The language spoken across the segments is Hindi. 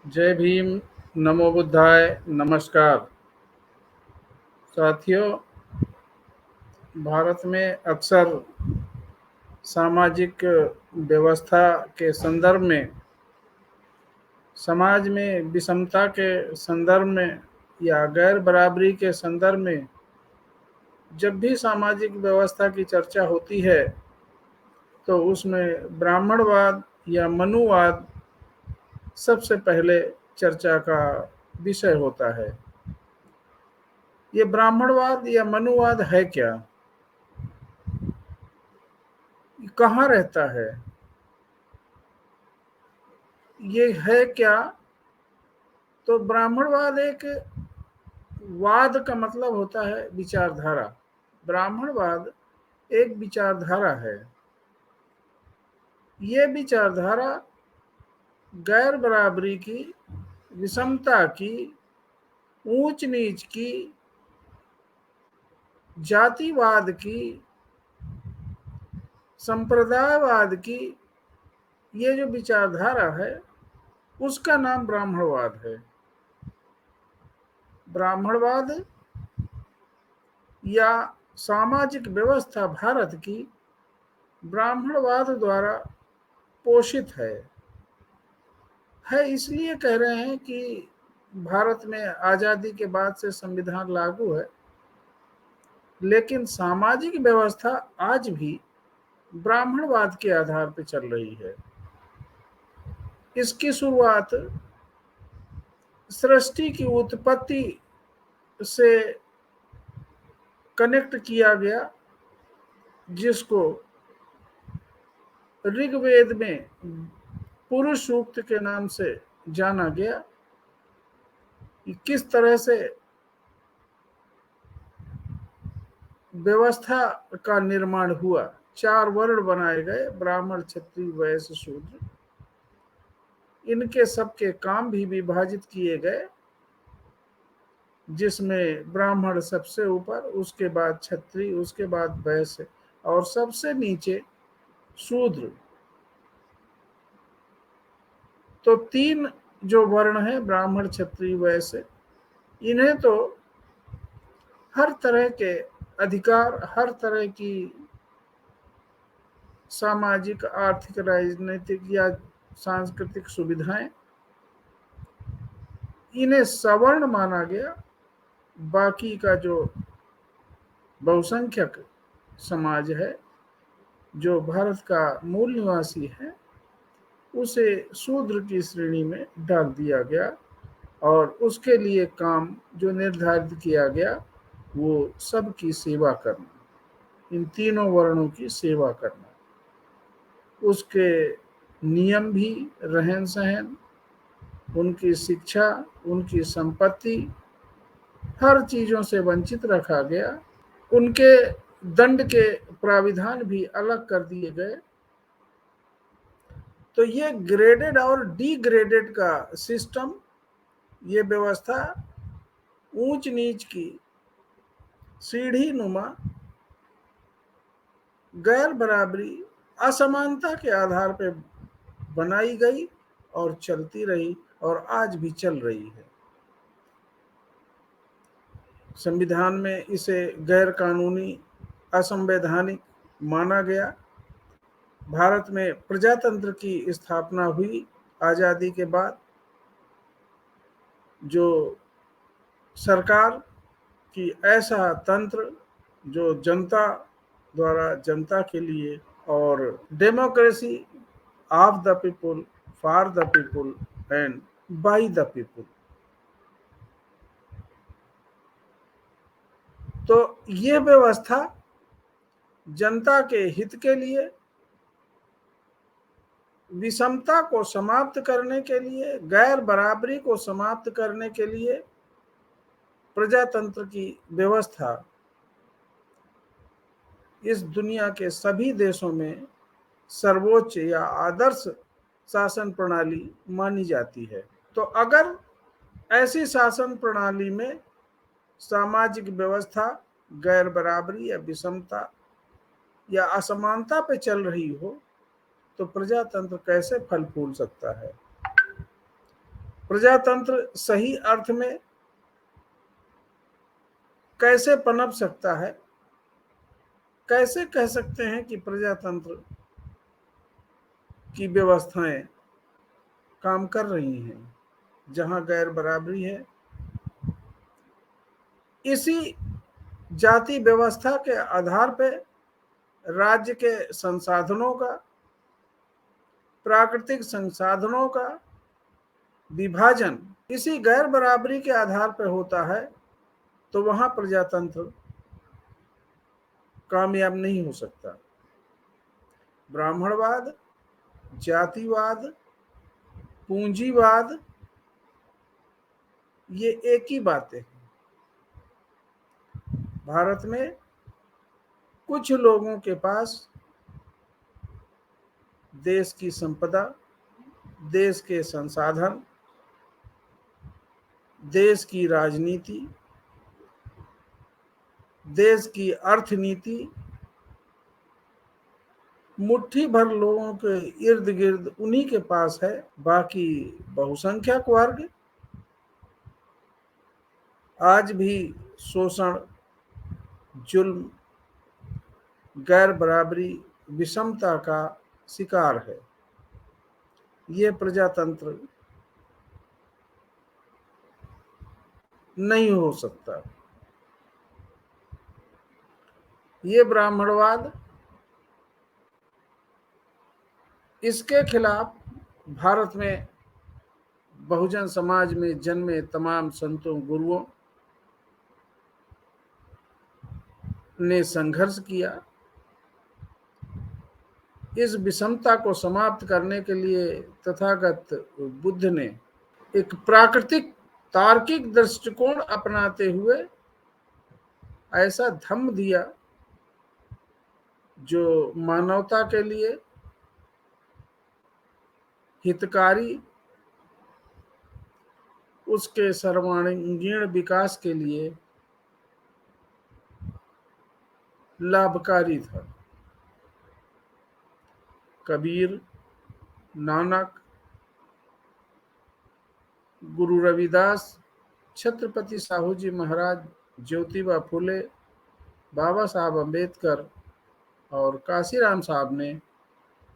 जय भीम। नमो बुद्धाय। नमस्कार साथियों। भारत में अक्सर सामाजिक व्यवस्था के संदर्भ में, समाज में विषमता के संदर्भ में या गैर बराबरी के संदर्भ में जब भी सामाजिक व्यवस्था की चर्चा होती है तो उसमें ब्राह्मणवाद या मनुवाद सबसे पहले चर्चा का विषय होता है। ये ब्राह्मणवाद या मनुवाद है क्या? कहाँ रहता है? ये है क्या? तो ब्राह्मणवाद एक वाद का मतलब होता है विचारधारा। ब्राह्मणवाद एक विचारधारा है। ये विचारधारा गैर बराबरी की, विषमता की, ऊंच नीच की, जातिवाद की, संप्रदायवाद की, ये जो विचारधारा है उसका नाम ब्राह्मणवाद है। ब्राह्मणवाद या सामाजिक व्यवस्था भारत की ब्राह्मणवाद द्वारा पोषित है। इसलिए कह रहे हैं कि भारत में आजादी के बाद से संविधान लागू है, लेकिन सामाजिक व्यवस्था आज भी ब्राह्मणवाद के आधार पर चल रही है। इसकी शुरुआत सृष्टि की उत्पत्ति से कनेक्ट किया गया, जिसको ऋग्वेद में पुरुष सूक्त के नाम से जाना गया। किस तरह से व्यवस्था का निर्माण हुआ। 4 वर्ण बनाए गए, ब्राह्मण, क्षत्रिय, वैश्य, शूद्र। इनके सबके काम भी विभाजित किए गए, जिसमें ब्राह्मण सबसे ऊपर, उसके बाद क्षत्रिय, उसके बाद वैश्य और सबसे नीचे शूद्र। तो 3 जो वर्ण है, ब्राह्मण, क्षत्रिय, वैश्य, इन्हें तो हर तरह के अधिकार, हर तरह की सामाजिक, आर्थिक, राजनीतिक या सांस्कृतिक सुविधाएं, इन्हें सवर्ण माना गया। बाकी का जो बहुसंख्यक समाज है, जो भारत का मूल निवासी है, उसे शूद्र की श्रेणी में डाल दिया गया और उसके लिए काम जो निर्धारित किया गया वो सबकी सेवा करना, इन तीनों वर्णों की सेवा करना। उसके नियम भी, रहन सहन, उनकी शिक्षा, उनकी संपत्ति, हर चीजों से वंचित रखा गया। उनके दंड के प्राविधान भी अलग कर दिए गए। तो ये ग्रेडेड और डिग्रेडेड का सिस्टम, ये व्यवस्था ऊंच नीच की सीढ़ी नुमा, गैर बराबरी, असमानता के आधार पर बनाई गई और चलती रही और आज भी चल रही है। संविधान में इसे गैर कानूनी, असंवैधानिक माना गया। भारत में प्रजातंत्र की स्थापना हुई आजादी के बाद। जो सरकार की ऐसा तंत्र जो जनता द्वारा, जनता के लिए, और democracy of the people, for the people and by the people. तो ये व्यवस्था जनता के हित के लिए, विषमता को समाप्त करने के लिए, गैर बराबरी को समाप्त करने के लिए प्रजातंत्र की व्यवस्था इस दुनिया के सभी देशों में सर्वोच्च या आदर्श शासन प्रणाली मानी जाती है। तो अगर ऐसी शासन प्रणाली में सामाजिक व्यवस्था गैर बराबरी या विषमता या असमानता पे चल रही हो, तो प्रजातंत्र कैसे फल फूल सकता है? प्रजातंत्र सही अर्थ में कैसे पनप सकता है? कैसे कह सकते हैं कि प्रजातंत्र की व्यवस्थाएं काम कर रही हैं जहां गैर बराबरी है? इसी जाति व्यवस्था के आधार पर राज्य के संसाधनों का, प्राकृतिक संसाधनों का विभाजन इसी गैर बराबरी के आधार पर होता है, तो वहां प्रजातंत्र कामयाब नहीं हो सकता। ब्राह्मणवाद, जातिवाद, पूंजीवाद, ये एक ही बातें हैं। भारत में कुछ लोगों के पास देश की संपदा, देश के संसाधन, देश की राजनीति, देश की अर्थनीति मुट्ठी भर लोगों के इर्द गिर्द उन्हीं के पास है। बाकी बहुसंख्यक वर्ग आज भी शोषण, जुल्म, गैर बराबरी, विषमता का शिकार है। ये प्रजातंत्र नहीं हो सकता। ये ब्राह्मणवाद, इसके खिलाफ भारत में बहुजन समाज में जन्मे तमाम संतों, गुरुओं ने संघर्ष किया। इस विषमता को समाप्त करने के लिए तथागत बुद्ध ने एक प्राकृतिक तार्किक दृष्टिकोण अपनाते हुए ऐसा धम्म दिया जो मानवता के लिए हितकारी, उसके सर्वांगीण विकास के लिए लाभकारी था। कबीर, नानक, गुरु रविदास, छत्रपति साहू जी महाराज, ज्योतिबा फुले, बाबा साहब अम्बेडकर और काशीराम साहब ने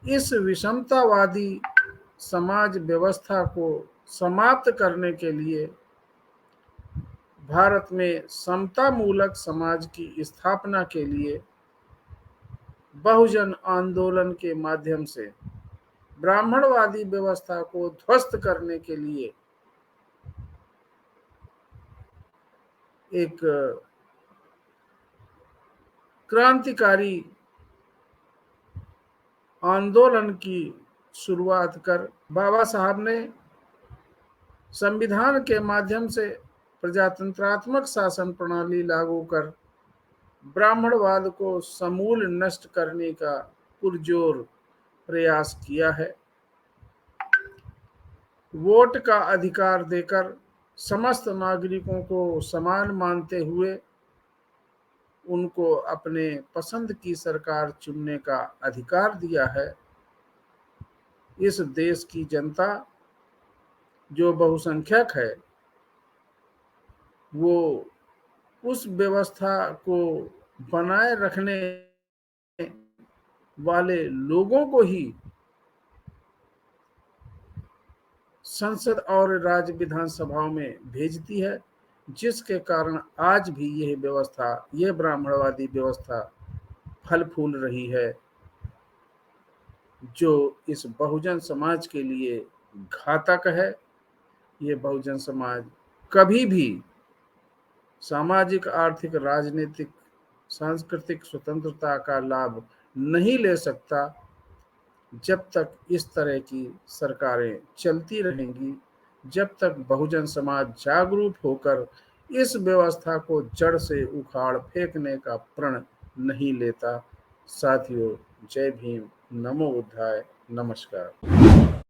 इस विषमतावादी समाज व्यवस्था को समाप्त करने के लिए भारत में समता मूलक समाज की स्थापना के लिए बहुजन आंदोलन के माध्यम से ब्राह्मणवादी व्यवस्था को ध्वस्त करने के लिए एक क्रांतिकारी आंदोलन की शुरुआत कर बाबा साहब ने संविधान के माध्यम से प्रजातंत्रात्मक शासन प्रणाली लागू कर ब्राह्मणवाद को समूल नष्ट करने का पुरजोर प्रयास किया है। वोट का अधिकार देकर समस्त नागरिकों को समान मानते हुए उनको अपने पसंद की सरकार चुनने का अधिकार दिया है। इस देश की जनता जो बहुसंख्यक है, वो उस व्यवस्था को बनाए रखने वाले लोगों को ही संसद और राज्य विधानसभाओं में भेजती है, जिसके कारण आज भी यह व्यवस्था, यह ब्राह्मणवादी व्यवस्था फल फूल रही है, जो इस बहुजन समाज के लिए घातक है। ये बहुजन समाज कभी भी सामाजिक, आर्थिक, राजनीतिक, सांस्कृतिक स्वतंत्रता का लाभ नहीं ले सकता जब तक इस तरह की सरकारें चलती रहेंगी, जब तक बहुजन समाज जागरूक होकर इस व्यवस्था को जड़ से उखाड़ फेंकने का प्रण नहीं लेता। साथियों, जय भीम, नमो बुद्धाय, नमस्कार।